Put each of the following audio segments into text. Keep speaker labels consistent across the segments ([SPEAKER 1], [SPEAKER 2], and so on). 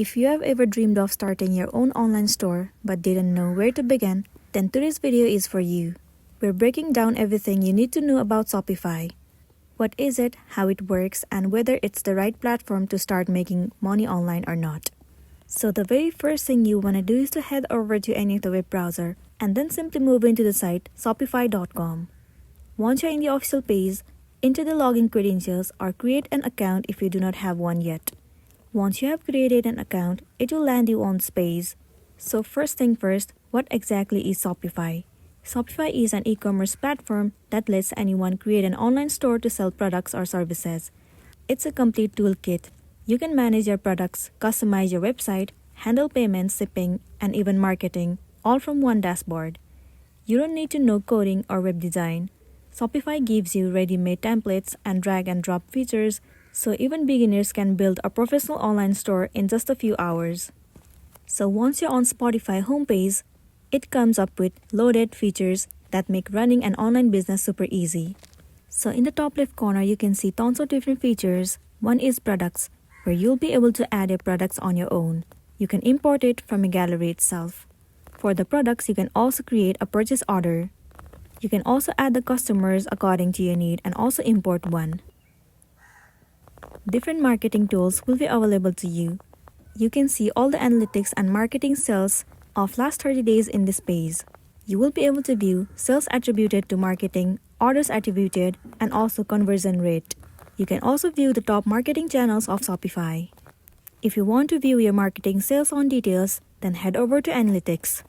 [SPEAKER 1] If you have ever dreamed of starting your own online store but didn't know where to begin, then today's video is for you. We're breaking down everything you need to know about Shopify. What is it, how it works, and whether it's the right platform to start making money online or not. So the very first thing you want to do is to head over to any of the web browser and then simply move into the site shopify.com. Once you're in the official page, enter the login credentials or create an account if you do not have one yet. Once you have created an account, it will land you on this page. So first thing first, what exactly is Shopify? Shopify is an e-commerce platform that lets anyone create an online store to sell products or services. It's a complete toolkit. You can manage your products, customize your website, handle payments, shipping, and even marketing, all from one dashboard. You don't need to know coding or web design. Shopify gives you ready-made templates and drag-and-drop features, so even beginners can build a professional online store in just a few hours. So once you're on Spotify homepage, it comes up with loaded features that make running an online business super easy. So in the top left corner, you can see tons of different features. One is products, where you'll be able to add your products on your own. You can import it from a gallery itself. For the products, you can also create a purchase order. You can also add the customers according to your need and also import one. Different marketing tools will be available to you. You can see all the analytics and marketing sales of last 30 days in this page. You will be able to view sales attributed to marketing, orders attributed, and also conversion rate. You can also view the top marketing channels of Shopify. If you want to view your marketing sales on details, then head over to Analytics.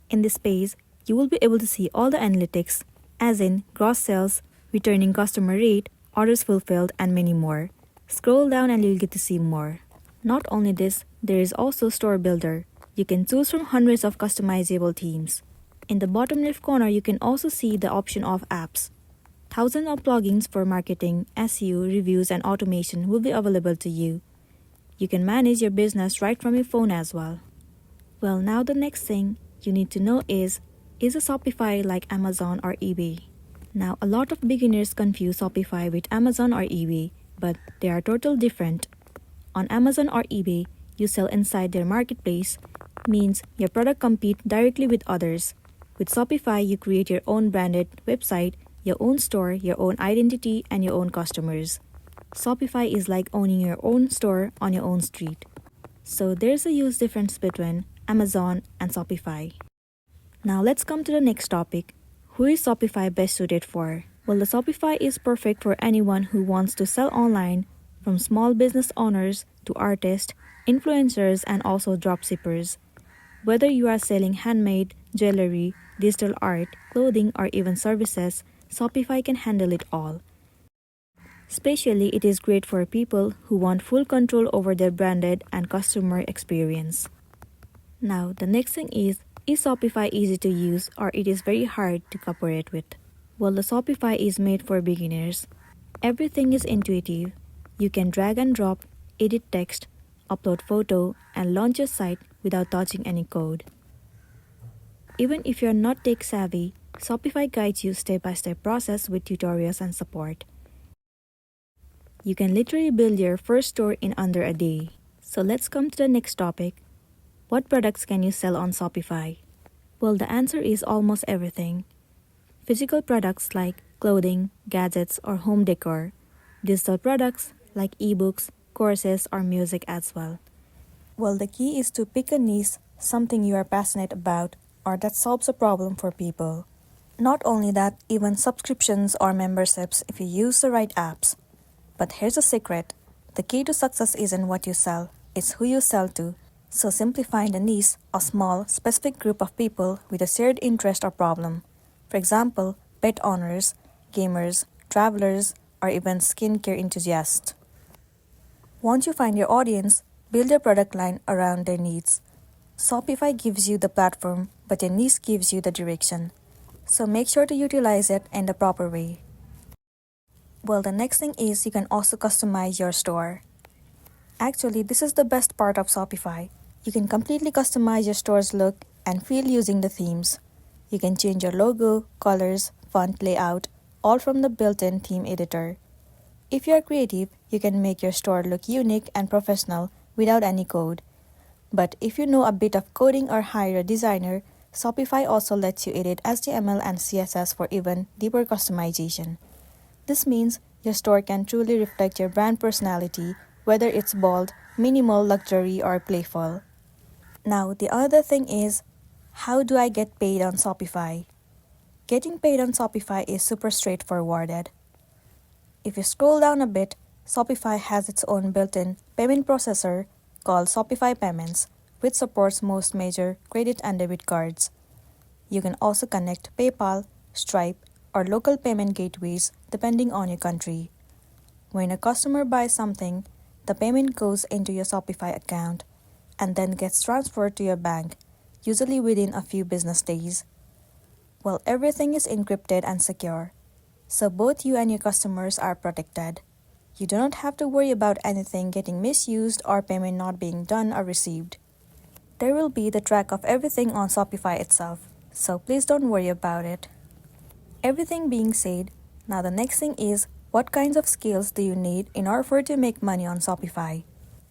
[SPEAKER 1] In this page, you will be able to see all the analytics, as in gross sales, returning customer rate, orders fulfilled, and many more. Scroll down and you'll get to see more. Not only this, there is also Store Builder. You can choose from hundreds of customizable themes. In the bottom left corner, you can also see the option of apps. Thousands of plugins for marketing, SEO, reviews, and automation will be available to you. You can manage your business right from your phone as well. Well, now the next thing you need to know is a Shopify like Amazon or eBay? Now, a lot of beginners confuse Shopify with Amazon or eBay, but they are totally different. On Amazon or eBay, you sell inside their marketplace, means your product compete directly with others. With Shopify, you create your own branded website, your own store, your own identity, and your own customers. Shopify is like owning your own store on your own street. So there's a huge difference between Amazon and Shopify. Now let's come to the next topic. Who is Shopify best suited for? Well, the Shopify is perfect for anyone who wants to sell online, from small business owners to artists, influencers, and also dropshippers. Whether you are selling handmade, jewelry, digital art, clothing, or even services, Shopify can handle it all. Especially, it is great for people who want full control over their branded and customer experience. Now, the next thing is Shopify easy to use or it is very hard to cooperate with? Well, the Shopify is made for beginners. Everything is intuitive. You can drag and drop, edit text, upload photo, and launch your site without touching any code. Even if you're not tech savvy, Shopify guides you step-by-step process with tutorials and support. You can literally build your first store in under a day. So let's come to the next topic. What products can you sell on Shopify? Well, the answer is almost everything. Physical products like clothing, gadgets, or home decor. Digital products like ebooks, courses, or music as well. Well, the key is to pick a niche, something you are passionate about, or that solves a problem for people. Not only that, even subscriptions or memberships if you use the right apps. But here's a secret. The key to success isn't what you sell, it's who you sell to. So simply find a niche, a small, specific group of people with a shared interest or problem. For example, pet owners, gamers, travelers, or even skincare enthusiasts. Once you find your audience, build your product line around their needs. Shopify gives you the platform, but your niche gives you the direction. So make sure to utilize it in the proper way. Well, the next thing is you can also customize your store. Actually, this is the best part of Shopify. You can completely customize your store's look and feel using the themes. You can change your logo, colors, font layout, all from the built-in theme editor. If you are creative, you can make your store look unique and professional without any code. But if you know a bit of coding or hire a designer, Shopify also lets you edit HTML and CSS for even deeper customization. This means your store can truly reflect your brand personality, whether it's bold, minimal, luxury, or playful. Now, the other thing is, how do I get paid on Shopify? Getting paid on Shopify is super straightforward. If you scroll down a bit, Shopify has its own built-in payment processor called Shopify Payments, which supports most major credit and debit cards. You can also connect PayPal, Stripe, or local payment gateways depending on your country. When a customer buys something, the payment goes into your Shopify account and then gets transferred to your bank, usually within a few business days. Well, everything is encrypted and secure, so both you and your customers are protected. You do not have to worry about anything getting misused or payment not being done or received. There will be the track of everything on Shopify itself, so please don't worry about it. Everything being said, now the next thing is, what kinds of skills do you need in order to make money on Shopify?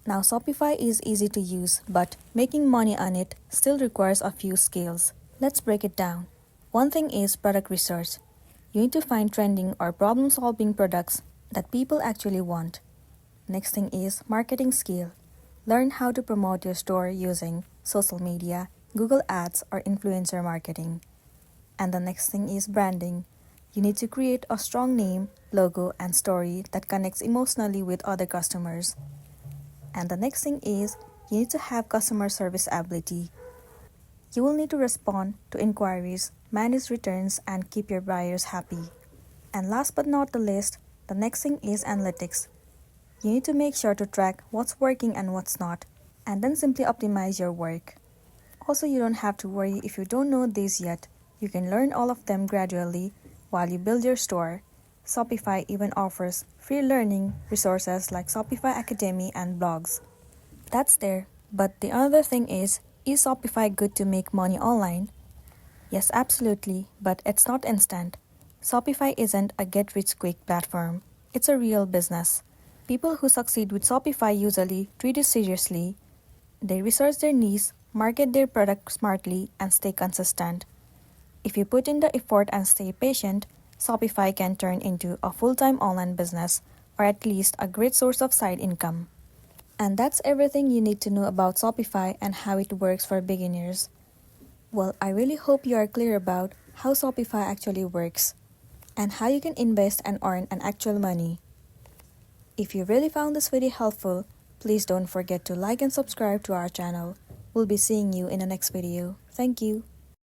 [SPEAKER 1] Now, Shopify is easy to use, but making money on it still requires a few skills. Let's break it down. One thing is product research. You need to find trending or problem-solving products that people actually want. Next thing is marketing skill. Learn how to promote your store using social media, Google Ads, or influencer marketing. And the next thing is branding. You need to create a strong name, logo, and story that connects emotionally with other customers. And the next thing is you need to have customer service ability. You will need to respond to inquiries, manage returns, and keep your buyers happy. And last but not the least, the next thing is analytics. You need to make sure to track what's working and what's not, and then simply optimize your work. Also, you don't have to worry if you don't know these yet. You can learn all of them gradually while you build your store. Shopify even offers free learning resources like Shopify Academy and blogs. That's there, but the other thing is Shopify good to make money online? Yes, absolutely, but it's not instant. Shopify isn't a get-rich-quick platform. It's a real business. People who succeed with Shopify usually treat it seriously. They research their niche, market their product smartly, and stay consistent. If you put in the effort and stay patient, Shopify can turn into a full-time online business, or at least a great source of side income. And that's everything you need to know about Shopify and how it works for beginners. Well, I really hope you are clear about how Shopify actually works and how you can invest and earn an actual money. If you really found this video helpful, please don't forget to like and subscribe to our channel. We'll be seeing you in the next video. Thank you.